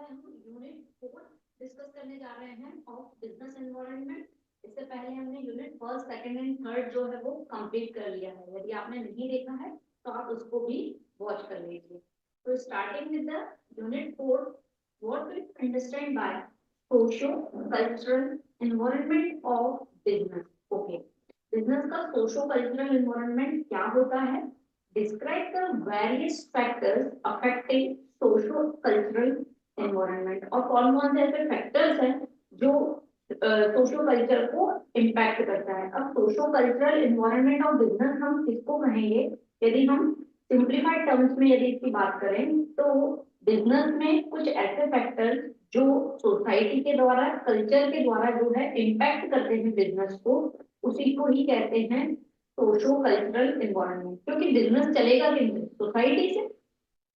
हम unit 4 discuss करने जा रहे हैं ऑफ बिजनेस एनवायरनमेंट। इससे पहले हमने unit first, second and third जो है वो कंप्लीट कर लिया है। यदि आपने नहीं देखा है तो आप उसको भी वॉच कर लीजिए। तो starting with the unit 4, what we understand by socio cultural environment of business. Okay, business का सोशो कल्चरल एनवायरनमेंट क्या होता है? Describe the various factors affecting socio cultural environment. और कौन कौन से ऐसे फैक्टर्स हैं जो सोशो कल्चर को इम्पैक्ट करता है। अब socio cultural environment of business हम किसको कहेंगे? यदि हम सिंप्लीफाइड टर्म्स में यदि इसकी बात करें तो बिजनेस में कुछ ऐसे फैक्टर्स जो सोसाइटी के द्वारा, कल्चर के द्वारा जो है इम्पैक्ट करते हैं बिजनेस को, उसी को ही कहते हैं सोशो कल्चरल एनवायरनमेंट। क्योंकि बिजनेस चलेगा किससे? सोसाइटी से।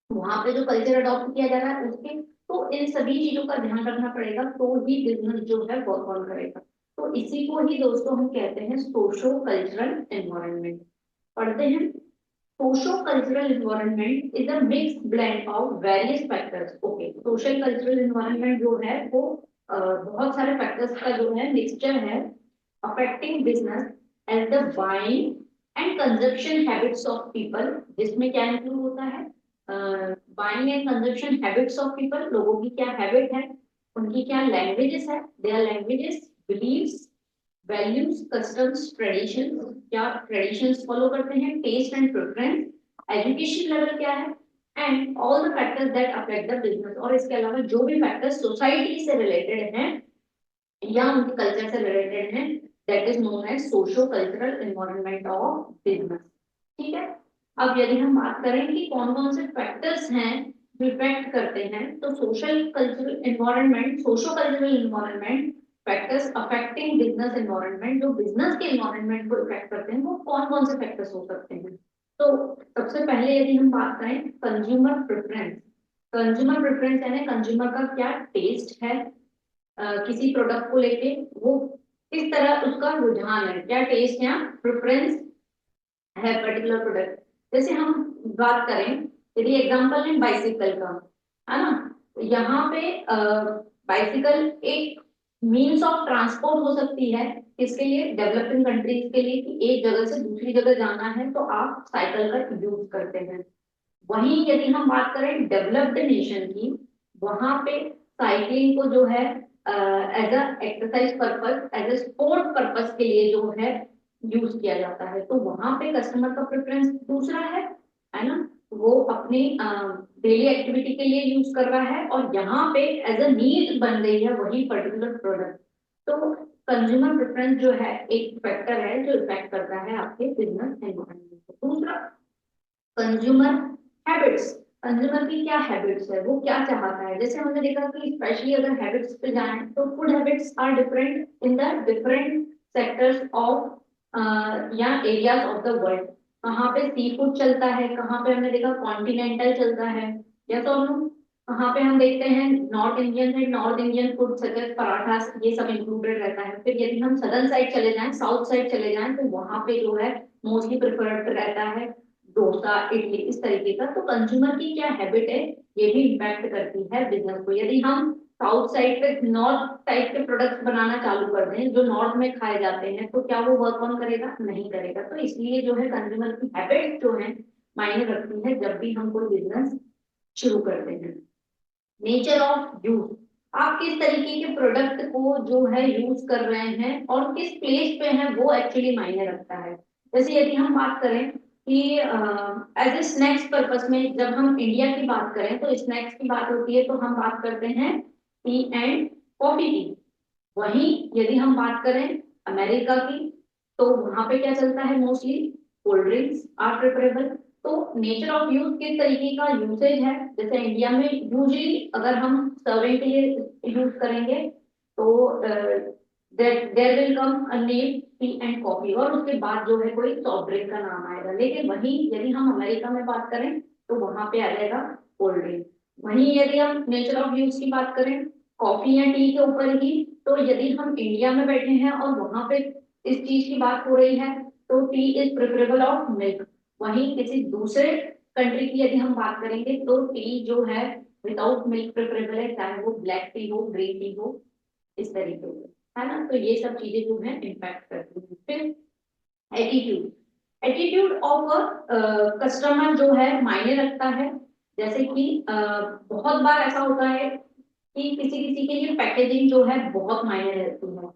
वहां पे जो कल्चर अडॉप्ट किया जा रहा है उसके, तो इन सभी चीजों का ध्यान रखना पड़ेगा तो ही बिजनेस जो है वर्क ऑन करेगा। तो इसी को ही दोस्तों हम कहते हैं सोशो कल्चरल एनवायरनमेंट। पढ़ते हैं। Socio cultural environment is a mix blend of various factors. Okay, social cultural environment जो है वो बहुत सारे फैक्टर्स का जो है मिक्सचर है, affecting business as the buying and consumption habits of people. जिसमें क्या इंक्लूड होता है? Buying and consumption habits of people. लोगों की क्या हैबिट है, उनकी क्या लैंग्वेजेस है, their languages, beliefs, values, customs, tradition, क्या ट्रेडिशंस फॉलो करते हैं, taste and preference, education level क्या है, and all the factors that affect the business. और इसके अलावा जो भी फैक्टर्स सोसाइटी से रिलेटेड हैं या उनके कल्चर से रिलेटेड हैं, that is known as socio cultural environment of business. ठीक है। अब यदि हम बात करें कि कौन कौन से फैक्टर्स हैं जो इफेक्ट करते हैं, तो social cultural environment, socio cultural environment factors affecting business environment, जो बिजनेस के एनवायरनमेंट को इफेक्ट करते हैं वो कौन कौन से फैक्टर्स हो सकते हैं? तो सबसे पहले यदि हम बात करें कंज्यूमर प्रेफरेंस। कंज्यूमर प्रेफरेंस यानी कंज्यूमर का क्या टेस्ट है किसी प्रोडक्ट को लेके, वो किस तरह उसका रुझान है, क्या टेस्ट या प्रेफरेंस है पर्टिकुलर प्रोडक्ट। जैसे हम बात करें, यदि एग्जांपल है बाइसिकल का, है ना, तो यहाँ पे बाइसिकल एक मीन्स ऑफ ट्रांसपोर्ट हो सकती है। किसके लिए? डेवलपिंग कंट्रीज के लिए, कि एक जगह से दूसरी जगह जाना है तो आप साइकिल का यूज करते हैं। वहीं यदि हम बात करें डेवलप्ड नेशन की, वहां पे साइकिलिंग को जो है as a exercise purpose, as a sport purpose के लिए जो है यूज किया जाता है। तो वहां पे कस्टमर का प्रेफरेंस दूसरा है ना, वो अपनी डेली एक्टिविटी के लिए यूज कर रहा है और यहाँ पे एज अ नीड बन गई है वही पर्टिकुलर प्रोडक्ट। तो कंज्यूमर प्रेफरेंस जो है एक फैक्टर है जो इफेक्ट करता है आपके बिजनेस एनवायरनमेंट को। दूसरा, कंज्यूमर हैबिट्स। कंज्यूमर की क्या हैबिट्स है, वो क्या चाहता है। जैसे हमने देखा कि स्पेशली अगर हैबिट्स पे जाएं तो food habits are different in the different sectors of या एरियाज ऑफ द वर्ल्ड। कहाँ पे सी फूड चलता है, कहाँ पे हमने देखा कॉन्टिनेंटल चलता है, या तो हम कहाँ पे हम देखते हैं नॉर्थ इंडियन है, north Indian food such as parathas, ये सब इंक्लूडेड रहता है। फिर यदि हम सदर्न साइड चले जाएं, साउथ साइड चले जाएं, तो वहां पे जो है मोस्टली प्रिफर्ड रहता है डोसा, इडली, इस तरीके का। तो कंज्यूमर की क्या हैबिट है ये भी इम्पैक्ट करती है बिजनेस को। यदि हम साउथ साइड पे नॉर्थ साइड के प्रोडक्ट्स बनाना चालू कर दें जो नॉर्थ में खाए जाते हैं, तो क्या वो वर्क ऑन करेगा? नहीं करेगा। तो इसलिए जो है कंज्यूमर की हैबिट जो है मायने रखती है जब भी हम कोई बिजनेस शुरू करते हैं। नेचर ऑफ यूज, आप किस तरीके के प्रोडक्ट को जो है यूज कर रहे हैं और किस प्लेस पे हैं वो एक्चुअली मायने रखता है। जैसे यदि हम बात करें कि एज ए स्नैक्स पर्पस में, जब हम इंडिया की बात करें तो स्नैक्स की बात होती है तो हम बात करते हैं टी एंड कॉफी की। वहीं यदि हम बात करें अमेरिका की, तो वहां पे क्या चलता है? Mostly cold drinks are preferable. तो नेचर ऑफ यूज किस तरीके का यूसेज है, जैसे इंडिया में यूजली अगर हम सर्विंग के लिए यूज करेंगे तो there will come a name tea and coffee, और उसके बाद जो है कोई सॉफ्ट ड्रिंक का नाम आएगा। लेकिन वहीं यदि हम अमेरिका में बात करें तो वहां पे आ जाएगा कोल्ड ड्रिंक। वहीं यदि हम नेचर ऑफ यूज की बात करें कॉफी या टी के ऊपर ही, तो यदि हम इंडिया में बैठे हैं और वहां पे इस चीज की बात हो रही है तो T is preferable of milk. वहीं किसी दूसरे कंट्री की यदि हम बात करेंगे तो टी जो है विदाउट मिल्क प्रेफरेबल है, चाहे वो ब्लैक टी हो, ग्रीन टी हो, इस तरीके से, है ना। तो ये सब चीजें जो है इम्पैक्ट करती हैं। फिर एटीट्यूड, एटीट्यूड ऑफ कस्टमर जो है मायने रखता है। जैसे कि बहुत बार ऐसा होता है कि किसी किसी के लिए पैकेजिंग जो है बहुत मायने रखती है।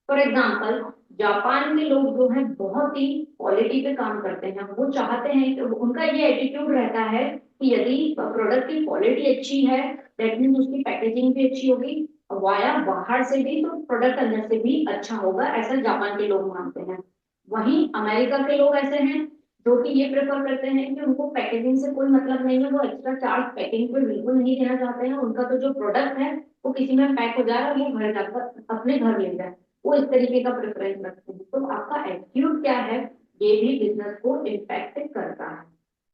फॉर एग्जाम्पल जापान के लोग जो है बहुत ही क्वालिटी पे काम करते हैं, वो चाहते हैं कि उनका ये एटीट्यूड रहता है कि यदि प्रोडक्ट की क्वालिटी अच्छी है, दैट मीन्स उसकी पैकेजिंग भी अच्छी होगी, वाया बाहर से भी तो प्रोडक्ट अंदर से भी अच्छा होगा, ऐसा जापान के लोग मानते हैं। वहीं अमेरिका के लोग ऐसे हैं जो कि ये प्रेफर करते हैं कि उनको पैकेजिंग से कोई मतलब नहीं है, वो एक्स्ट्रा चार्ज पैकिंग पे बिल्कुल नहीं देना चाहते हैं, उनका तो जो प्रोडक्ट है वो किसी में पैक हो जाए और वो घर जाकर अपने घर ले जाए, वो इस तरीके का प्रेफरेंस रखते हैं। तो आपका एटीट्यूड क्या है, ये भी बिजनेस को इम्पैक्ट करता है।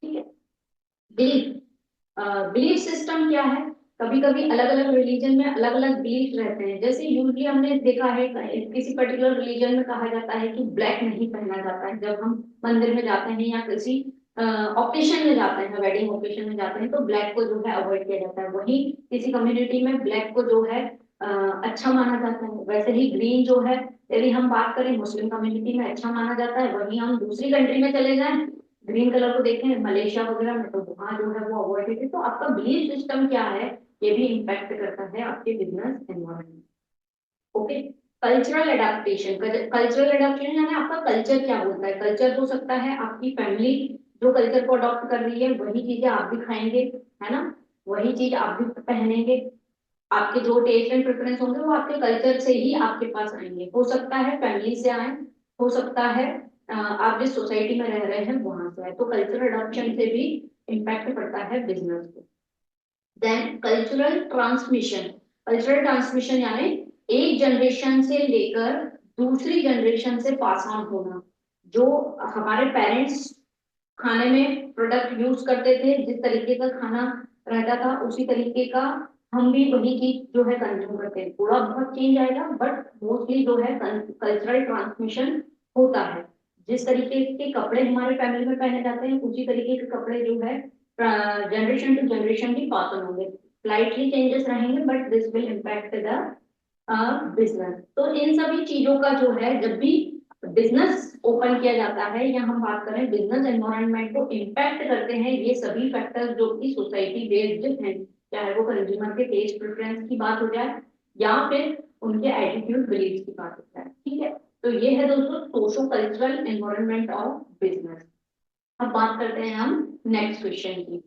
ठीक है। बिलीफ, बिलीफ सिस्टम क्या है, कभी कभी अलग अलग रिलीजन में अलग अलग बिलीफ रहते हैं। जैसे यूजली हमने देखा है किसी पर्टिकुलर रिलीजन में कहा जाता है कि ब्लैक नहीं पहना जाता है, जब हम मंदिर में जाते हैं या किसी ऑकेशन में जाते हैं, वेडिंग ऑकेशन में जाते हैं, तो ब्लैक को जो है अवॉइड किया जाता है। वही किसी कम्युनिटी में ब्लैक को जो है अच्छा माना जाता है। वैसे ही ग्रीन जो है, यदि हम बात करें मुस्लिम कम्युनिटी में अच्छा माना जाता है, वहीं हम दूसरी कंट्री में चले जाएं ग्रीन कलर को देखें मलेशिया वगैरह में, तो वहां जो है वो अवॉइड है। तो आपका बिलीफ सिस्टम क्या है, ये भी इम्पैक्ट करता है आपके business environment. Okay. Cultural adaptation, cultural adaptation यानी आपका कल्चर क्या बोलता है। कल्चर हो सकता है आपकी फैमिली जो कल्चर को अडॉप्ट कर रही है वही चीजें आप भी खाएंगे, है ना, वही चीज आप भी पहनेंगे, आपके जो टेस्ट एंड प्रेफरेंस होंगे वो आपके कल्चर से ही आपके पास आएंगे। हो सकता है फैमिली से आए, हो सकता है आप जिस सोसाइटी में रह रहे हैं वहां से आए। तो कल्चरल अडॉप्शन से भी इम्पैक्ट पड़ता है बिजनेस पे। Then cultural transmission, cultural transmission यानी एक जनरेशन से लेकर दूसरी जनरेशन से पास ऑन होना। जो हमारे पेरेंट्स खाने में प्रोडक्ट यूज करते थे, जिस तरीके का खाना रहता था उसी तरीके का हम भी वही चीज जो है कंज्यूम करते हैं। थोड़ा बहुत चेंज आएगा बट मोस्टली जो है कल्चरल ट्रांसमिशन होता है। जिस तरीके के कपड़े हमारे फैमिली में पहने जाते हैं उसी तरीके के कपड़े जो है जनरेशन टू जनरेशन भी पास ऑन होंगे। स्लाइटली चेंजेस रहेंगे but this will impact the business. तो इन सभी चीजों का जो है जब भी बिजनेस ओपन किया जाता है या हम बात करें बिजनेस एनवायरनमेंट को इम्पैक्ट करते हैं ये सभी फैक्टर्स जो कि सोसाइटी बेस्ड हैं, चाहे वो कंज्यूमर के टेस्ट प्रेफरेंस की बात हो जाए या फिर उनके एटीट्यूड बिलीफ की बात हो जाए। ठीक है। तो ये है दोस्तों socio cultural environment of business. अब बात करते हैं हम नेक्स्ट क्वेश्चन की।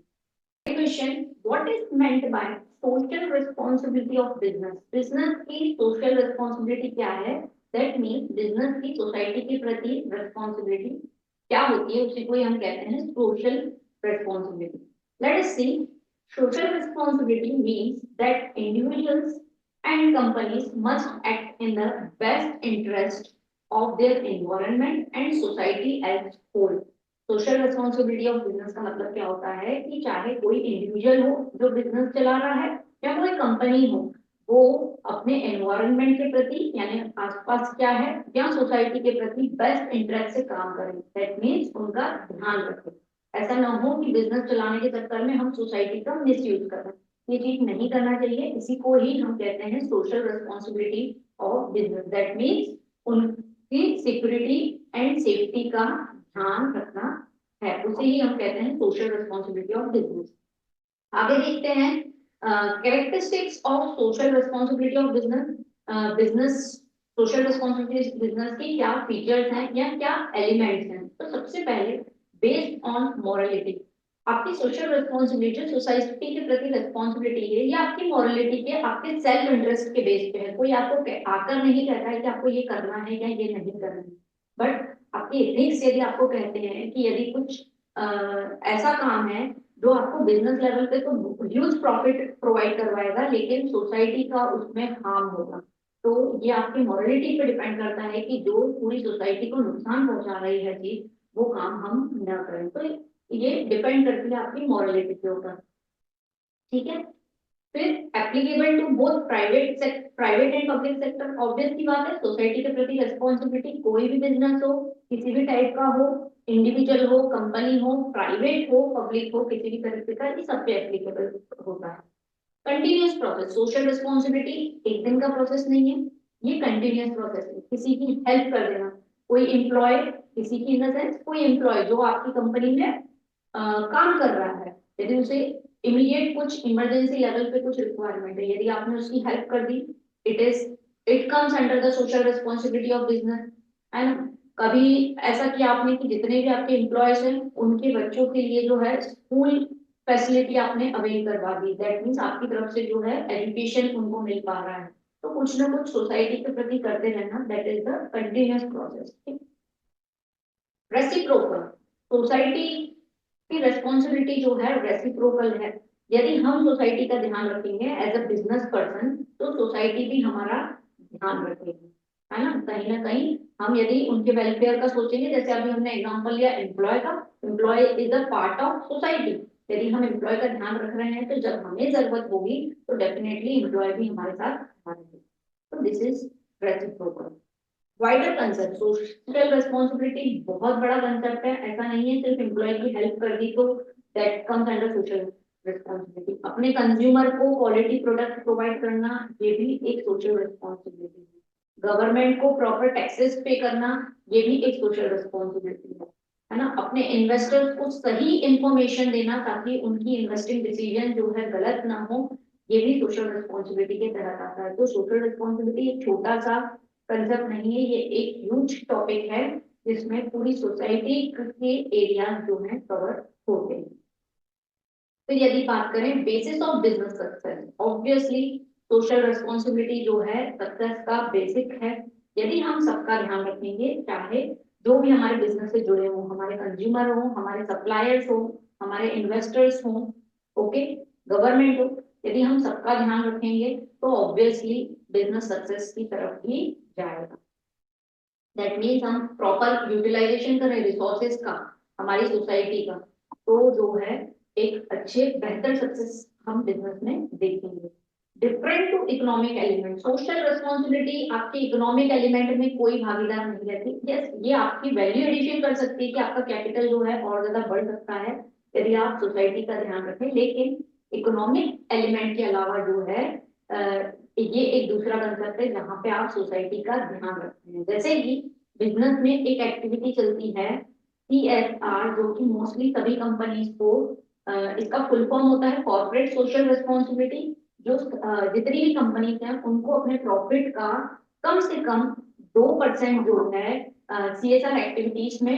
Question, what is meant by social responsibility of business? Business की social responsibility क्या है? That means business की society के प्रति responsibility क्या होती है, उसी को ही हम कहते हैं social responsibility. Let us see. Social responsibility means that individuals and companies must act in the best interest of their environment and society as whole. Social responsibility of business का मतलब क्या होता है कि चाहे कोई इंडिविजुअल हो जो बिजनेस चला रहा है या कोई कंपनी हो, वो अपने एनवायरनमेंट के प्रति यानी आसपास क्या है या सोसाइटी के प्रति बेस्ट इंटरेस्ट से काम करें। दैट मीन्स उनका ध्यान रखें। ऐसा ना हो कि बिजनेस चलाने के चक्कर में हम सोसाइटी का मिसयूज करें, ये चीज नहीं करना चाहिए। इसी को ही हम कहते हैं social responsibility of business. That means उनकी सिक्योरिटी एंड सेफ्टी का ध्यान रखना है, उसे ही हम कहते हैं सोशल रिस्पॉन्सिबिलिटी ऑफ बिजनेस। आगे देखते हैं characteristics of social responsibility of business. Business social responsibility business की क्या फीचर्स हैं या क्या एलिमेंट्स हैं। तो सबसे पहले बेस्ड ऑन मॉरलिटी, आपकी सोशल रिस्पॉन्सिबिलिटी सोसाइटी के प्रति रिस्पॉन्सिबिलिटी है या आपकी मॉरलिटी के आपके सेल्फ इंटरेस्ट के बेस पे है। कोई आपको आकर नहीं कहता है कि आपको ये करना है या ये नहीं करना है, बट आपके एथिक्स यदि आपको कहते हैं कि यदि कुछ ऐसा काम है जो आपको बिजनेस लेवल पे तो ह्यूज प्रॉफिट प्रोवाइड करवाएगा लेकिन सोसाइटी का उसमें हार्म होगा, तो ये आपकी मॉरलिटी पे डिपेंड करता है कि जो पूरी सोसाइटी को नुकसान पहुंचा रही है चीज वो काम हम न करें। तो ये डिपेंड करती है आपकी मॉरलिटी के ऊपर। ठीक है। फिर applicable to both private and public sector. Obvious की बात है सोसाइटी के प्रति रिस्पॉन्सिबिलिटी कोई भी बिजनेस हो किसी भी टाइप का हो इंडिविजुअल हो, कंपनी हो, प्राइवेट हो, पब्लिक हो, किसी भी तरीके का, ये सब पे एप्लीकेबल होता है। कंटिन्यूअस प्रोसेस, सोशल रिस्पॉन्सिबिलिटी एक दिन का प्रोसेस नहीं है, ये कंटिन्यूअस प्रोसेस है। किसी की हेल्प कर देना, कोई एम्प्लॉय, किसी की इन द सेंस कोई एम्प्लॉय जो आपकी कंपनी में काम कर रहा है, यदि उसे इमीडिएट कुछ इमरजेंसी लेवल पे कुछ रिक्वायरमेंट है, यदि आपने उसकी हेल्प कर दी, it comes under the social responsibility of business, है ना। कभी ऐसा किया आपने कि जितने भी आपके एम्प्लॉयज हैं उनके बच्चों के लिए जो है स्कूल फैसिलिटी आपने अवेल करवा दी, दैट मीन्स आपकी तरफ से जो है एजुकेशन उनको मिल पा रहा है। तो कुछ ना कुछ सोसाइटी के प्रति करते रहना, that is the continuous process. Reciprocal, society की रेस्पॉन्सिबिलिटी जो है रेसिप्रोकल है। यदि हम सोसाइटी का ध्यान रखेंगे एज अ बिजनेस पर्सन, तो सोसाइटी भी हमारा ध्यान रखेगी, है ना। कहीं ना कहीं हम यदि उनके वेलफेयर का सोचेंगे, जैसे अभी हमने एग्जांपल लिया एम्प्लॉय का, employ is a part of society. यदि हम एम्प्लॉय का ध्यान रख रहे हैं, तो जब हमें जरूरत होगी तो डेफिनेटली एम्प्लॉय भी हमारे साथ खड़ा रहेगा। तो this is reciprocal. Wider concept, social responsibility बहुत बड़ा कंसेप्ट है, ऐसा नहीं है सिर्फ एम्प्लॉय की हेल्प कर दी तो that comes under social responsibility. अपने कंज्यूमर को क्वालिटी प्रोडक्ट प्रोवाइड करना, ये भी एक सोशल रिस्पॉन्सिबिलिटी है। गवर्नमेंट को प्रॉपर टैक्सेस पे करना, ये भी एक सोशल रिस्पॉन्सिबिलिटी है ना। अपने इन्वेस्टर्स को सही इंफॉर्मेशन देना ताकि उनकी इन्वेस्टिंग डिसीजन जो है गलत ना हो, ये भी सोशल रिस्पॉन्सिबिलिटी के तहत आता है। तो सोशल रिस्पॉन्सिबिलिटी एक छोटा सा कंसेप्ट नहीं है, ये एक ह्यूज टॉपिक है जिसमें पूरी सोसाइटी के एरियाज जो है कवर होते हैं। फिर यदि बात करें basis of business success, obviously social responsibility जो है सक्सेस का बेसिक है। यदि हम सबका ध्यान रखेंगे, चाहे जो भी हमारे बिजनेस से जुड़े हों, हमारे कंज्यूमर हो, हमारे सप्लायर्स हो, हमारे इन्वेस्टर्स हो, ओके, गवर्नमेंट हो, यदि हम सबका ध्यान रखेंगे तो ऑब्वियसली बिजनेस सक्सेस की तरफ ही जाएगा। दैट मीन्स हम प्रॉपर यूटिलाइजेशन करें रिसोर्सेज का, हमारी सोसाइटी का, तो जो है एक अच्छे बेहतर सक्सेस हम बिजनेस में देखेंगे। Different to economic element, social responsibility आपके इकोनॉमिक एलिमेंट में कोई भागीदार नहीं रहती। यस, ये आपकी वैल्यू एडिशन कर सकती है कि आपका कैपिटल जो है और ज्यादा बढ़ सकता है यदि आप सोसाइटी का ध्यान रखें, लेकिन इकोनॉमिक एलिमेंट के अलावा जो है ये एक दूसरा कंसेप्ट है जहाँ पे आप सोसाइटी का ध्यान रखते हैं। जैसे कि बिजनेस में एक एक्टिविटी चलती है CSR, जो कि मोस्टली सभी कंपनीज को इसका फुल फॉर्म होता है कॉर्पोरेट सोशल रिस्पॉन्सिबिलिटी। जो जितनी भी कंपनीज हैं उनको अपने प्रॉफिट का कम से कम 2% जो है CSR एक्टिविटीज में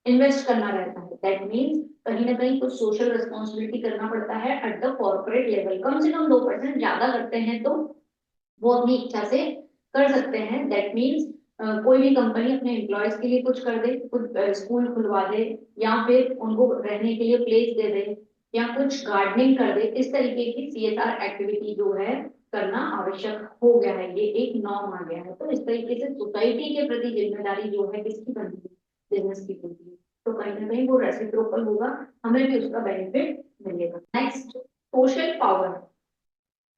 इन्वेस्ट करना रहता है। दैट मीन्स कहीं ना कहीं कुछ सोशल रिस्पॉन्सिबिलिटी करना पड़ता है एट द कॉर्पोरेट लेवल। कम से कम 2%, ज्यादा करते हैं तो वो अपनी इच्छा से कर सकते हैं। दैट मीन्स कोई भी कंपनी अपने एम्प्लॉयज के लिए कुछ कर दे, कुछ स्कूल खुलवा दे, या फिर उनको रहने के लिए प्लेस दे दे, या कुछ गार्डनिंग कर दे, इस तरीके की CSR एक्टिविटी जो है करना आवश्यक हो गया है, ये एक नॉर्म आ गया है। तो इस तरीके से सोसाइटी के प्रति जिम्मेदारी जो है किसकी बनती है, बिजनेस की बनती है। तो कहीं ना कहीं वो रेसिप्रोकल होगा, हमें भी उसका बेनिफिट मिलेगा। Next, social power.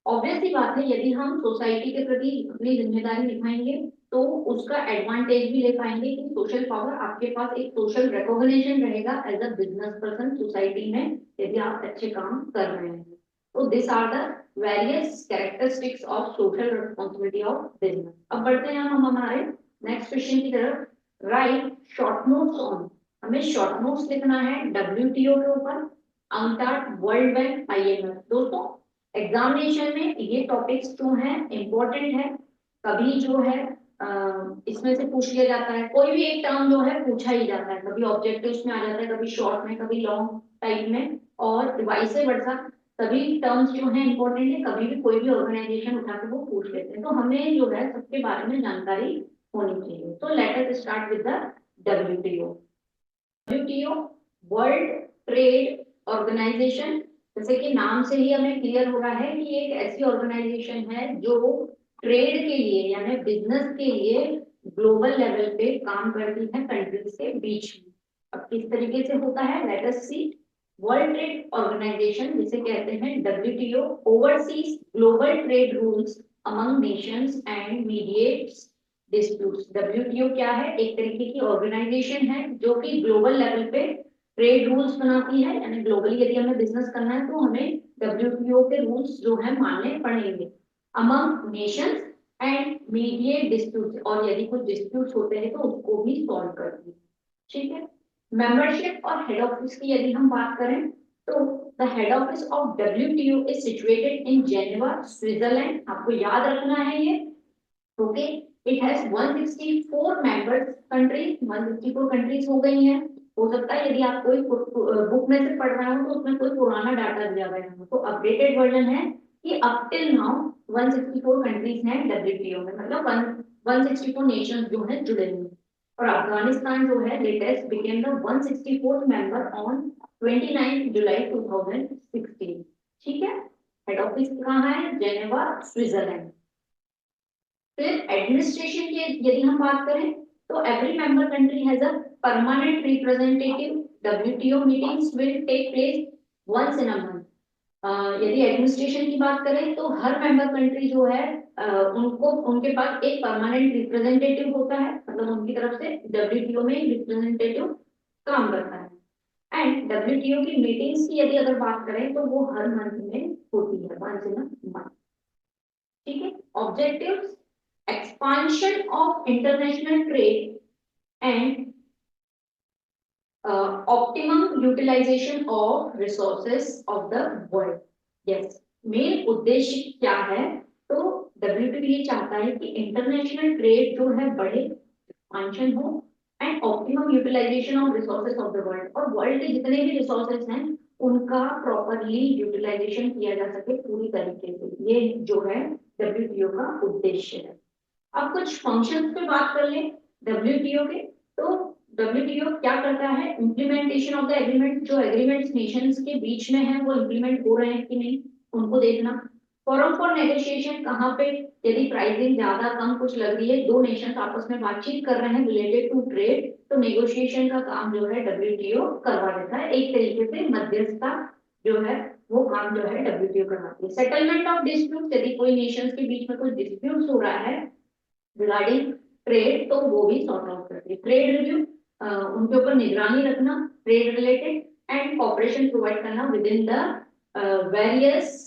ऑब्वियस सी बात है, यदि हम सोसाइटी के प्रति अपनी जिम्मेदारी निभाएंगे तो उसका एडवांटेज भी ले पाएंगे कि सोशल पावर, आपके पास एक सोशल रिकॉग्निशन रहेगा as a business person society में, यदि आप अच्छे काम कर रहे हैं। तो this are the various characteristics of social responsibility of business. अब बढ़ते हैं हम हमारे नेक्स्ट क्वेश्चन की तरफ। राइट शॉर्ट नोट्स ऑन, हमें शॉर्ट नोट्स लिखना है WTO के ऊपर, UNCTAD, वर्ल्ड बैंक, IMF। दोस्तों एग्जामिनेशन में ये टॉपिक्स जो हैं इम्पोर्टेंट है। कभी जो है इसमें से पूछ लिया जाता है, कोई भी एक टर्म जो है पूछा ही जाता है, कभी ऑब्जेक्टिव्स में आ जाता है, कभी शॉर्ट में, कभी लॉन्ग टाइप में, और वाइस वर्सा सभी टर्म्स जो हैं इम्पोर्टेंट है, कभी भी कोई भी ऑर्गेनाइजेशन उठा के वो पूछ लेते हैं। तो हमें जो है सबके बारे में जानकारी होनी चाहिए। तो let us start with the WTO। WTO world trade organization, जैसे कि नाम से ही हमें क्लियर हो रहा है कि ये एक ऐसी ऑर्गेनाइजेशन है जो ट्रेड के लिए यानी बिजनेस के लिए ग्लोबल लेवल पे काम करती है कंट्रीज के बीच में। अब किस तरीके से होता है, लेट अस सी। वर्ल्ड ट्रेड ऑर्गेनाइजेशन जिसे कहते हैं WTO overseas global trade rules among Nations and mediates disputes. WTO क्या है? एक तरीके की ऑर्गेनाइजेशन है जो कि ग्लोबल लेवल पे ट्रेड रूल्स बनाती है, यानी ग्लोबली यदि हमें बिजनेस करना है तो हमें डब्ल्यूटीओ के रूल्स जो है मानने पड़ेंगे among Nations and mediate disputes, और यदि कुछ डिस्प्यूट्स होते हैं तो उसको भी सॉल्व करती है। ठीक है। मेंबरशिप और हेड ऑफिस की यदि हम बात करें तो the head office of WTO is situated in Geneva, Switzerland. आपको याद रखना है ये। Okay. It has 164 members countries, 164 countries हो गई हैं। हो सकता है यदि आप कोई बुक में से पढ़ रहे हो तो उसमें कोई पुराना डाटा दिया गया हो, तो अपडेटेड वर्जन है कि अप टिल नाउ 164 कंट्रीज हैं डब्ल्यूटीओ में, मतलब 164 नेशंस जो हैं जुड़े हुए हैं। और अफगानिस्तान जो है latest became the 164th member on 29 जुलाई 2016। ठीक है। हेड ऑफिस कहाँ है? Geneva, Switzerland. फिर एडमिनिस्ट्रेशन की यदि हम बात करें तो every member country has a permanent representative. WTO meetings will take place once in a month. यदि एडमिनिस्ट्रेशन की बात करें तो हर मेंबर कंट्री जो है उनको उनके पास एक परमानेंट रिप्रेजेंटेटिव होता है, मतलब उनकी तरफ से डब्ल्यूटीओ में रिप्रेजेंटेटिव काम करता है। एंड डब्ल्यूटीओ की मीटिंग्स की यदि अगर बात करें तो वो हर मंथ में होती है, वंस इन अ मंथ। ठीक है। Objectives: expansion of international trade and optimum utilization of resources of the world. Yes, main उद्देश्य क्या है? तो WTO ये चाहता है कि इंटरनेशनल ट्रेड जो है बढ़े, एक्सपांशन हो and optimum utilization of resources of the world, और वर्ल्ड के जितने भी रिसोर्सेज हैं उनका प्रॉपरली यूटिलाइजेशन किया जा सके पूरी तरीके से। ये जो है WTO का उद्देश्य है। अब कुछ फंक्शंस पे बात कर लें डब्ल्यूटीओ के। तो डब्ल्यूटीओ क्या करता है? इम्प्लीमेंटेशन ऑफ द एग्रीमेंट, जो एग्रीमेंट्स नेशंस के बीच में है वो इम्प्लीमेंट हो रहे हैं कि नहीं उनको देखना। फोरम फॉर नेगोशिएशन, कहाँ पे यदि प्राइसिंग ज्यादा कम कुछ लग रही है, दो नेशन आपस में बातचीत कर रहे हैं रिलेटेड टू ट्रेड, तो नेगोशिएशन का काम जो है डब्ल्यूटीओ करवा देता है। एक तरीके से मध्यस्थता जो है वो काम जो है डब्ल्यूटीओ करवाती है। सेटलमेंट ऑफ डिस्प्यूट, यदि कोई नेशंस के बीच में कोई डिस्प्यूट हो रहा है रिगार्डिंग ट्रेड तो वो भी सॉर्ट आउट करती है। ट्रेड रिव्यू, उनके ऊपर निगरानी रखना trade related, and cooperation provide करना विद इन द वेरियस,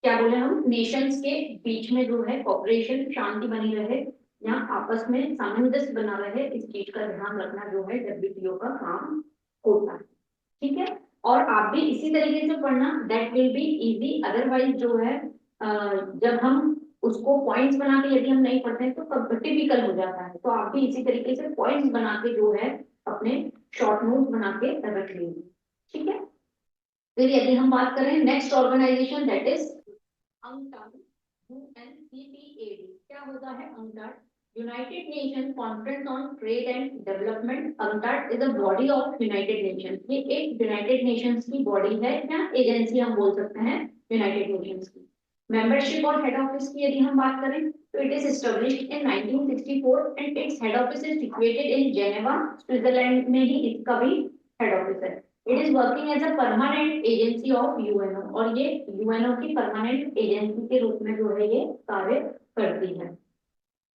क्या बोले हम, नेशंस के बीच में जो है कॉपरेशन, शांति बनी रहे या आपस में सामंजस्य बना रहे, इस चीज का ध्यान रखना जो है डब्ल्यूटीओ का काम होता है। ठीक है। और आप भी इसी तरीके से पढ़ना, that will be easy. Otherwise जो है जब हम उसको पॉइंट्स बना के यदि हम नहीं पढ़ते हैं तो टिपिकल हो जाता है, तो आप भी इसी तरीके से पॉइंट्स बना के जो है अपने शॉर्ट नोट्स बना के रख लीजिए। ठीक है। फिर यदि हम बात करें next organization that is UNCTAD, UNCTAD क्या होता है? UNCTAD united nation conference on trade and development. UNCTAD is a body of united nations. ये एक यूनाइटेड नेशंस की बॉडी है या एजेंसी हम बोल सकते हैं यूनाइटेड नेशंस की। मेंबरशिप और हेड ऑफिस की यदि हम बात करें तो it is established in 1964 and its head office is situated in Geneva, Switzerland में ही इसका भी हेड ऑफिस है। It is working as a permanent agency of UNO, और ये यूएनओ की परमानेंट एजेंसी के रूप में जो है ये कार्य करती है।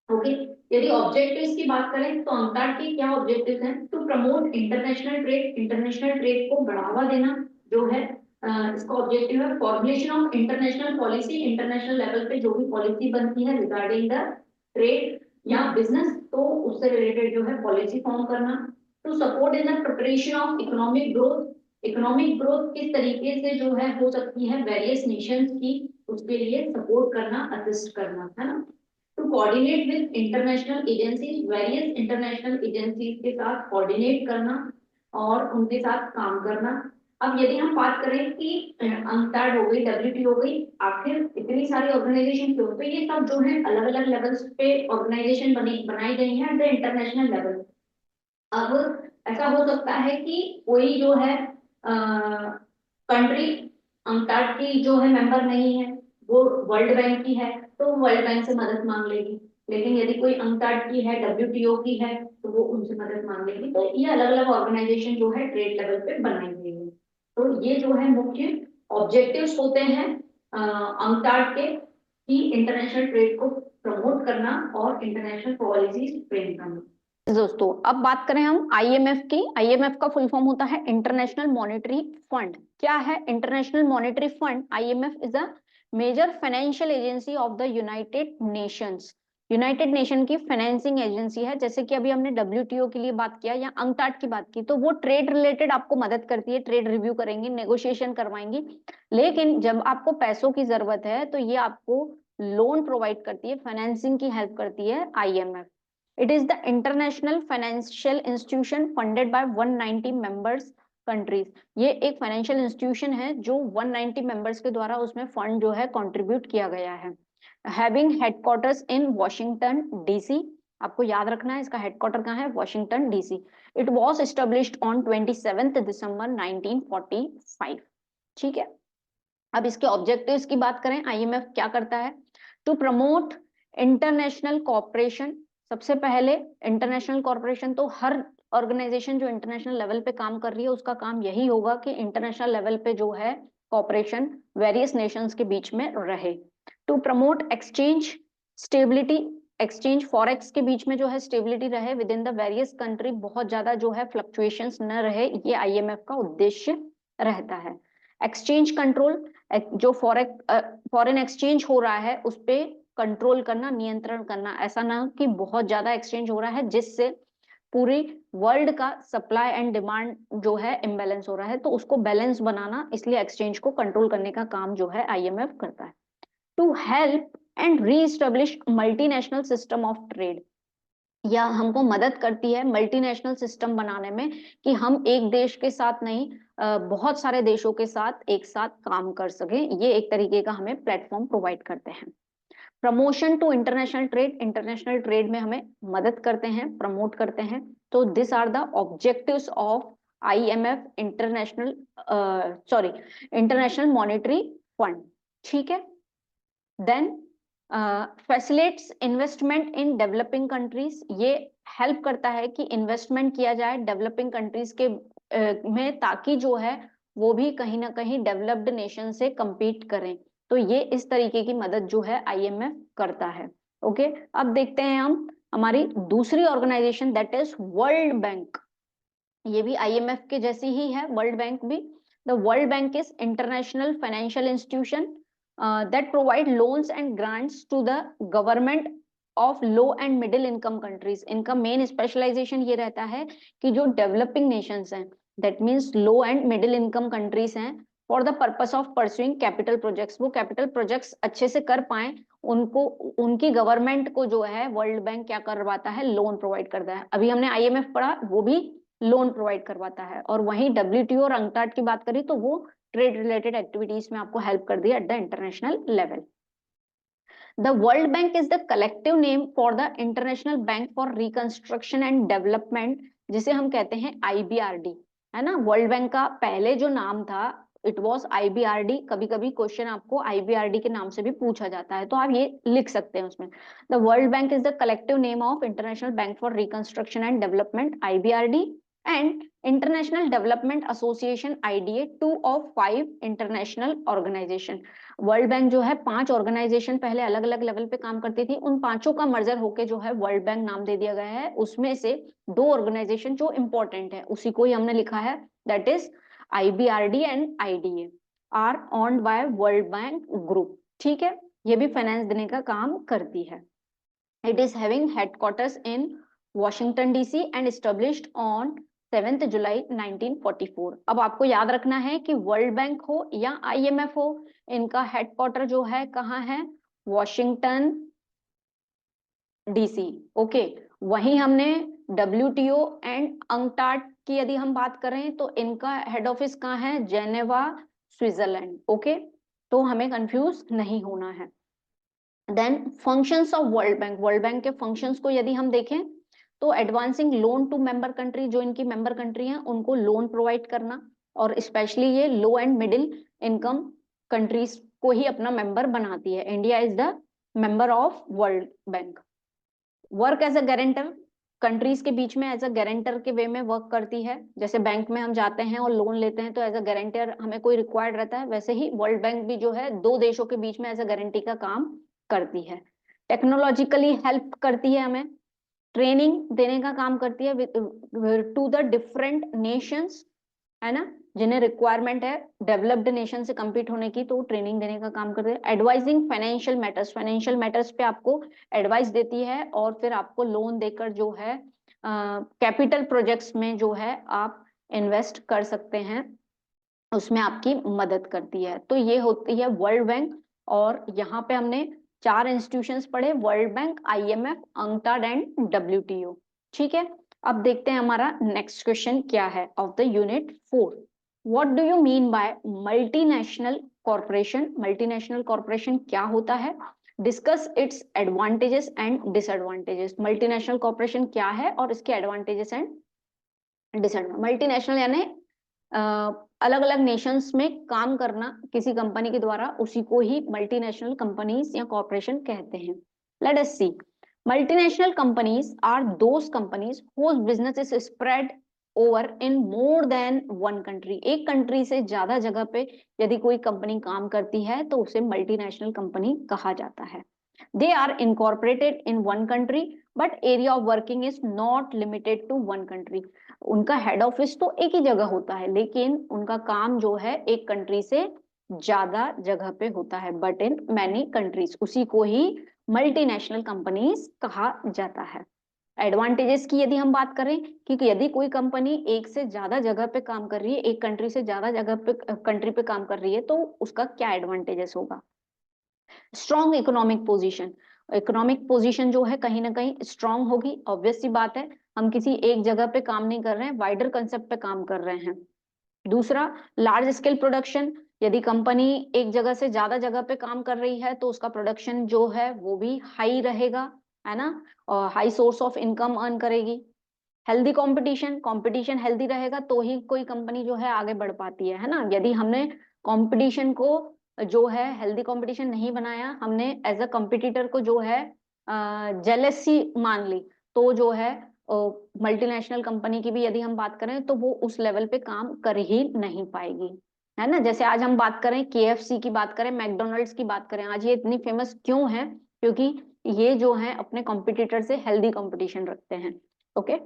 ओके। यदि ऑब्जेक्टिव्स की बात करें तो UNCTAD के क्या ऑब्जेक्टिव्स हैं? To promote international trade, international trade को बढ़ावा देना जो है इसका ऑब्जेक्टिव है। Formulation of international policy, international level पे जो भी पॉलिसी बनती है रिगार्डिंग द ट्रेड या बिजनेस, तो उससे रिलेटेड जो है पॉलिसी फॉर्म करना। To support in the preparation of economic growth, economic growth किस तरीके से जो है हो सकती है वेरियस नेशंस की, उसके लिए सपोर्ट करना, असिस्ट करना, है ना। To coordinate with international agencies, various international agencies के साथ कोऑर्डिनेट करना और उनके साथ काम करना। अब यदि हम बात करें कि UNCTAD हो गई, WTO हो गई, आखिर इतनी सारी ऑर्गेनाइजेशन क्यों? तो ये सब जो है अलग अलग लेवल्स पे ऑर्गेनाइजेशन बनाई गई है एट द इंटरनेशनल लेवल। अब ऐसा हो सकता है कि कोई जो है कंट्री UNCTAD की जो है मेंबर नहीं है, वो वर्ल्ड बैंक की है, तो वर्ल्ड बैंक से मदद मांग लेगी। लेकिन यदि कोई UNCTAD की है, WTO की है, तो वो उनसे मदद मांग लेगी। तो ये अलग अलग ऑर्गेनाइजेशन जो है ट्रेड लेवल पे बनाई गई है। तो ये जो है मुख्य ऑब्जेक्टिव्स होते हैं UNCTAD के। कि इंटरनेशनल ट्रेड को प्रमोट करना और इंटरनेशनल पॉलिसी फ्रेम करना। दोस्तों अब बात करें हम आईएमएफ की। आईएमएफ का फुल फॉर्म होता है इंटरनेशनल मॉनेटरी फंड। क्या है international monetary fund? IMF is a major financial agency of the united nations. United nation की फाइनेंसिंग एजेंसी है। जैसे कि अभी हमने डब्ल्यूटीओ के लिए बात किया या अंकटाड की बात की, तो वो ट्रेड रिलेटेड आपको मदद करती है, ट्रेड रिव्यू करेंगी, नेगोशिएशन करवाएंगी। लेकिन जब आपको पैसों की जरूरत है तो ये आपको लोन प्रोवाइड करती है, फाइनेंसिंग की हेल्प करती है IMF. It is the international financial institution funded by 190 members countries। ये एक फाइनेंशियल इंस्टीट्यूशन है जो 190 मेंबर्स के द्वारा उसमें फंड जो है कंट्रीब्यूट किया गया है। हैविंग हेडक्वार्टर्स इन वॉशिंगटन डीसी। आपको याद रखना है इसका हेडक्वार्टर कहाँ है, Washington DC. It was established on 27 दिसंबर 1945। ठीक है, अब इसके ऑब्जेक्टिव्स की बात करें, आईएमएफ क्या करता है? To promote international corporation. सबसे पहले इंटरनेशनल कॉर्पोरेशन, तो हर ऑर्गेनाइजेशन जो इंटरनेशनल लेवल पे काम कर रही है उसका काम यही होगा कि इंटरनेशनल लेवल पे जो है कॉर्पोरेशन वेरियस नेशंस के बीच में रहे। To promote exchange stability, exchange forex के बीच में जो है स्टेबिलिटी रहे within the various country, बहुत ज्यादा जो है फ्लक्चुएशंस न रहे, ये आईएमएफ का उद्देश्य रहता है। एक्सचेंज कंट्रोल, जो फॉरेन एक्सचेंज हो रहा है उस पे कंट्रोल करना, नियंत्रण करना, ऐसा ना कि बहुत ज्यादा एक्सचेंज हो रहा है जिससे पूरी वर्ल्ड का सप्लाई एंड डिमांड जो है इम्बैलेंस हो रहा है, तो उसको बैलेंस बनाना, इसलिए एक्सचेंज को कंट्रोल करने का काम जो है आईएमएफ करता है। To help and reestablish multinational system of trade, या हमको मदद करती है मल्टीनेशनल सिस्टम बनाने में कि हम एक देश के साथ नहीं बहुत सारे देशों के साथ एक साथ काम कर सके, ये एक तरीके का हमें प्लेटफॉर्म प्रोवाइड करते हैं। Promotion to international trade, international trade में हमें मदद करते हैं, प्रमोट करते हैं। तो this are the objectives of IMF, international international monetary fund. ठीक है, then facilitates investment in developing countries, ये हेल्प करता है कि इन्वेस्टमेंट किया जाए डेवलपिंग कंट्रीज के में, ताकि जो है वो भी कहीं ना कहीं डेवलप्ड नेशन से compete करें। तो ये इस तरीके की मदद जो है आईएमएफ करता है। ओके, अब देखते हैं हम हमारी दूसरी organization, that is world bank. ये भी आईएमएफ के जैसी ही है, वर्ल्ड बैंक भी। The world bank is international financial institution that provide loans and grants to the government of low and middle income countries। इनका मेन स्पेशलाइजेशन ये रहता है कि जो डेवलपिंग नेशंस हैं, that means low and middle income countries हैं, for the purpose of pursuing capital projects, वो capital projects अच्छे से कर पाए, उनको उनकी गवर्नमेंट को जो है वर्ल्ड बैंक क्या करवाता है, लोन प्रोवाइड करता है। अभी हमने आईएमएफ पढ़ा, वो भी लोन प्रोवाइड करवाता है। और वहीं डब्ल्यूटीओ और अंकटाड की बात करी तो वो ट्रेड रिलेटेड एक्टिविटीज में आपको हेल्प कर दिया at the international level. The world bank is the collective name for the international bank for reconstruction and development, जिसे हम कहते हैं आईबीआरडी, है ना। वर्ल्ड बैंक का पहले जो नाम था इट वॉज आईबीआरडी। कभी कभी क्वेश्चन आपको आईबीआरडी के नाम से भी पूछा जाता है, तो आप ये लिख सकते हैं उसमें। The world bank is the collective name of international bank for reconstruction and development, IBRD, and International Development Association IDA, 2 of 5 international organization। World bank जो है 5 ऑर्गेनाइजेशन पहले अलग अलग लेवल पे काम करती थी, उन पांचों का मर्जर होके जो है वर्ल्ड बैंक नाम दे दिया गया है। उसमें से 2 ऑर्गेनाइजेशन जो इंपॉर्टेंट है उसी को ही हमने लिखा है, that is IBRD and IDA are owned by world bank group. ठीक है, ये भी फाइनेंस देने का काम करती है। It is having headquarters in Washington DC and established on 7 जुलाई 1944। अब आपको याद रखना है कि वर्ल्ड बैंक हो या आईएमएफ हो, इनका हेडक्वार्टर जो है कहाँ है, वॉशिंगटन डीसी। ओके, वहीं हमने डब्ल्यूटीओ एंड अंकटाड की यदि हम बात करें तो इनका हेड ऑफिस कहाँ है, जेनेवा, स्विट्जरलैंड। ओके, तो हमें कंफ्यूज नहीं होना है। Then functions of world bank, world bank के फंक्शंस को यदि हम देखें तो advancing loan to member country, जो इनकी मेंबर कंट्री हैं उनको लोन प्रोवाइड करना, और स्पेशली ये low and middle income countries को ही अपना मेंबर बनाती है। India is the member of world bank. Work as a guarantor, countries के बीच में एज अ गारंटर के वे में वर्क करती है। जैसे बैंक में हम जाते हैं और लोन लेते हैं तो एज अ गारंटर हमें कोई रिक्वायर्ड रहता है, वैसे ही वर्ल्ड बैंक भी जो है 2 देशों के बीच में एज अ गारंटी का काम करती है, टेक्नोलॉजिकली हेल्प करती है, हमें ट्रेनिंग देने का काम करती है टू द डिफरेंट नेशंस, है ना, जिन्हें रिक्वायरमेंट है डेवलप्ड नेशन से कम्पीट होने की, तो ट्रेनिंग देने का काम करते हैं। एडवाइजिंग फाइनेंशियल मैटर्स पे आपको एडवाइस देती है और फिर आपको लोन देकर जो है कैपिटल प्रोजेक्ट्स में जो है आप इन्वेस्ट कर सकते हैं, उसमें आपकी मदद करती है। तो ये होती है वर्ल्ड बैंक, और यहाँ पे हमने 4 इंस्टीट्यूशंस पढ़े, World bank, IMF, UNCTAD and WTO। ठीक है, अब देखते हैं हमारा नेक्स्ट क्वेश्चन क्या है of the unit 4। What do you mean by multinational corporation? Multinational corporation क्या होता है? Discuss its advantages and disadvantages. Multinational corporation क्या है और इसके एडवांटेजेस एंड डिसएडवांटेज। मल्टीनेशनल यानी अलग अलग नेशंस में काम करना किसी कंपनी के द्वारा, उसी को ही मल्टीनेशनल कंपनीज या कॉर्पोरेशन कहते हैं। Let us see, multinational companies are those companies whose business is spread over in more than one country. एक कंट्री से ज्यादा जगह पे यदि कोई कंपनी काम करती है तो उसे मल्टीनेशनल कंपनी कहा जाता है। They are incorporated in one country but area of working is not limited to one country. उनका हेड ऑफिस तो एक ही जगह होता है, लेकिन उनका काम जो है एक कंट्री से ज्यादा जगह पे होता है, बट इन मैनी कंट्रीज, उसी को ही मल्टीनेशनल कंपनीज कहा जाता है। एडवांटेजेस की यदि हम बात करें, क्योंकि यदि कोई कंपनी एक से ज्यादा जगह पे काम कर रही है, एक कंट्री से ज्यादा जगह पे कंट्री पे काम कर रही है, तो उसका क्या एडवांटेजेस होगा? Strong economic position, economic position जो है कहीं ना कहीं स्ट्रॉन्ग होगी, ऑब्वियस सी बात है, हम किसी एक जगह पे काम नहीं कर रहे हैं, वाइडर कंसेप्ट पे काम कर रहे हैं। दूसरा, लार्ज स्केल प्रोडक्शन, यदि कंपनी एक जगह से ज्यादा जगह पे काम कर रही है तो उसका प्रोडक्शन जो है वो भी हाई रहेगा, है ना, और high source of income earn करेगी। हेल्दी कंपटीशन, कंपटीशन हेल्दी रहेगा तो ही कोई कंपनी जो है आगे बढ़ पाती है ना। यदि हमने कंपटीशन को जो है हेल्दी कंपटीशन नहीं बनाया, हमने एज अ कंपटीटर को जो है जेलेसी मान ली, तो जो है मल्टीनेशनल कंपनी की भी यदि हम बात करें तो वो उस लेवल पे काम कर ही नहीं पाएगी, है ना। जैसे आज हम बात करें KFC की बात करें, मैकडोनल्ड्स की बात करें, आज ये इतनी फेमस क्यों है? क्योंकि ये जो है अपने कॉम्पिटिटर से हेल्दी कंपटीशन रखते हैं। Okay,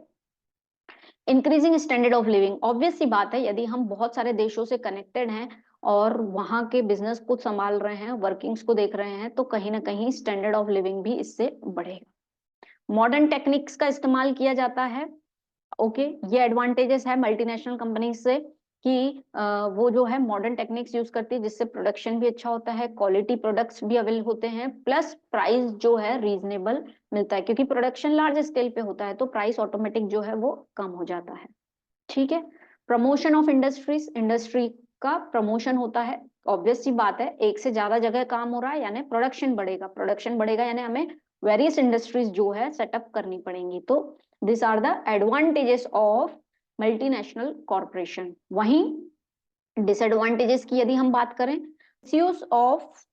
increasing standard of living, obvious सी बात है, यदि हम बहुत सारे देशों से कनेक्टेड हैं और वहां के बिजनेस को संभाल रहे हैं, वर्किंग्स को देख रहे हैं, तो कहीं ना कहीं स्टैंडर्ड ऑफ लिविंग भी इससे बढ़ेगा। मॉडर्न टेक्निक्स का इस्तेमाल किया जाता है। ओके, ये एडवांटेजेस है मल्टीनेशनल कंपनी से कि वो जो है मॉडर्न टेक्निक्स यूज करती है, जिससे प्रोडक्शन भी अच्छा होता है, क्वालिटी प्रोडक्ट्स भी अवेलेबल होते हैं, प्लस प्राइस जो है रीजनेबल मिलता है, क्योंकि प्रोडक्शन लार्ज स्केल पे होता है तो प्राइस ऑटोमेटिक जो है वो कम हो जाता है। ठीक है, प्रमोशन ऑफ इंडस्ट्रीज, इंडस्ट्री का प्रमोशन होता है, ऑब्वियस सी बात है, एक से ज्यादा जगह काम हो रहा है यानी प्रोडक्शन बढ़ेगा, प्रोडक्शन बढ़ेगा यानी हमें वेरियस इंडस्ट्रीज जो है सेटअप करनी पड़ेंगी। तो this are the advantages of multinational corporation. वहीं डिसएडवांटेजेस की यदि हम बात करें, misuse of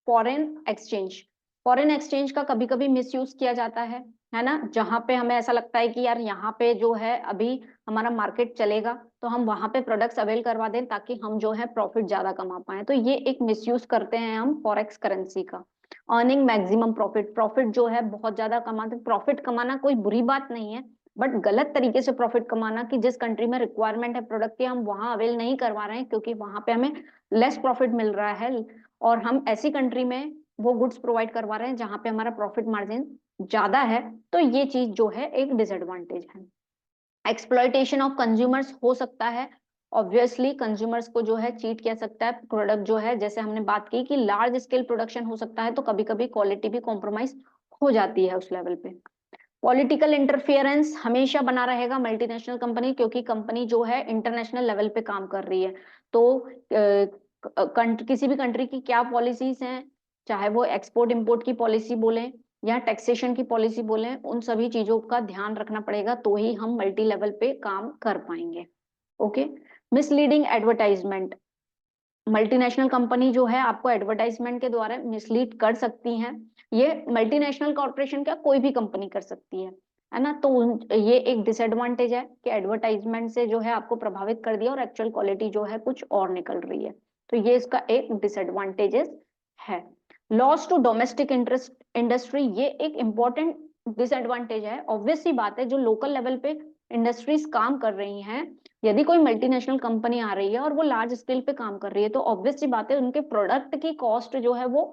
foreign exchange, foreign exchange का कभी कभी मिसयूज किया जाता है ना, जहां पे हमें ऐसा लगता है कि यार यहाँ पे जो है अभी हमारा मार्केट चलेगा तो हम वहां पे प्रोडक्ट्स अवेल करवा दें ताकि हम जो है प्रॉफिट ज्यादा कमा पाए, तो ये एक मिसयूज करते हैं हम फॉरेक्स करेंसी का। अर्निंग मैक्सिमम प्रॉफिट, प्रॉफिट जो है बहुत ज्यादा कमाते, प्रॉफिट कमाना कोई बुरी बात नहीं है, बट गलत तरीके से प्रॉफिट कमाना कि जिस कंट्री में रिक्वायरमेंट है प्रोडक्ट की हम वहां अवेल नहीं करवा रहे हैं क्योंकि वहां पे हमें लेस प्रॉफिट मिल रहा है, और हम ऐसी कंट्री में वो गुड्स प्रोवाइड करवा रहे हैं जहां पे हमारा प्रॉफिट मार्जिन ज्यादा है, तो ये चीज जो है एक डिसएडवांटेज है। एक्सप्लॉयटेशन ऑफ कंज्यूमर्स हो सकता है, ऑब्वियसली कंज्यूमर्स को जो है चीट किया सकता है, प्रोडक्ट जो है जैसे हमने बात की कि लार्ज स्केल प्रोडक्शन हो सकता है तो कभी कभी क्वालिटी भी कॉम्प्रोमाइज हो जाती है उस लेवल पे। पॉलिटिकल इंटरफेरेंस हमेशा बना रहेगा मल्टीनेशनल कंपनी, क्योंकि कंपनी जो है इंटरनेशनल लेवल पे काम कर रही है, तो किसी भी कंट्री की क्या पॉलिसीज हैं, चाहे वो एक्सपोर्ट इंपोर्ट की पॉलिसी बोलें या टैक्सेशन की पॉलिसी बोलें, उन सभी चीजों का ध्यान रखना पड़ेगा तो ही हम मल्टी लेवल पे काम कर पाएंगे। Okay, misleading advertisement, multinational company जो है आपको एडवर्टाइजमेंट के द्वारा मिसलीड कर सकती हैं, ये मल्टीनेशनल कॉर्पोरेशन क्या कोई भी कंपनी कर सकती है ना, तो ये एक डिसएडवांटेज है कि एडवर्टाइजमेंट से जो है आपको प्रभावित कर दिया और एक्चुअल क्वालिटी जो है कुछ और निकल रही है, तो ये इसका एक डिसएडवांटेजेस है। लॉस टू डोमेस्टिक इंडस्ट्री, ये एक इंपॉर्टेंट डिसएडवांटेज है। ऑब्वियस सी बात है, जो लोकल लेवल पे इंडस्ट्रीज काम कर रही हैं, यदि कोई मल्टीनेशनल कंपनी आ रही है और वो लार्ज स्केल पे काम कर रही है, तो ऑब्वियस सी बात है उनके प्रोडक्ट की कॉस्ट जो है वो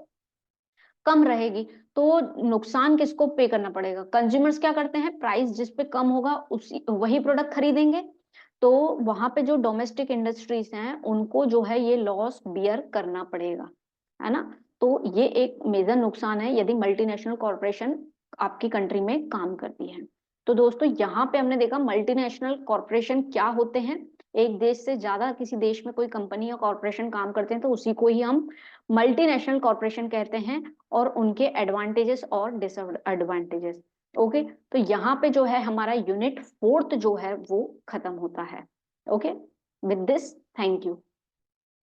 कम रहेगी। तो नुकसान किसको पे करना पड़ेगा? कंज्यूमर्स क्या करते हैं, प्राइस जिस पे कम होगा उसी वही प्रोडक्ट खरीदेंगे। तो वहां पे जो डोमेस्टिक इंडस्ट्रीज हैं उनको जो है ये लॉस बियर करना पड़ेगा, है ना। तो ये एक मेजर नुकसान है यदि मल्टीनेशनल कॉरपोरेशन आपकी कंट्री में काम करती है। तो दोस्तों यहाँ पे हमने देखा मल्टीनेशनल कॉरपोरेशन क्या होते हैं। एक देश से ज्यादा किसी देश में कोई कंपनी या कॉरपोरेशन काम करते हैं तो उसी को ही हम मल्टीनेशनल कॉरपोरेशन कहते हैं, और उनके एडवांटेजेस और डिसएडवांटेजेस। ओके, तो यहाँ पे जो है हमारा यूनिट 4 जो है वो खत्म होता है। Okay, with this thank you.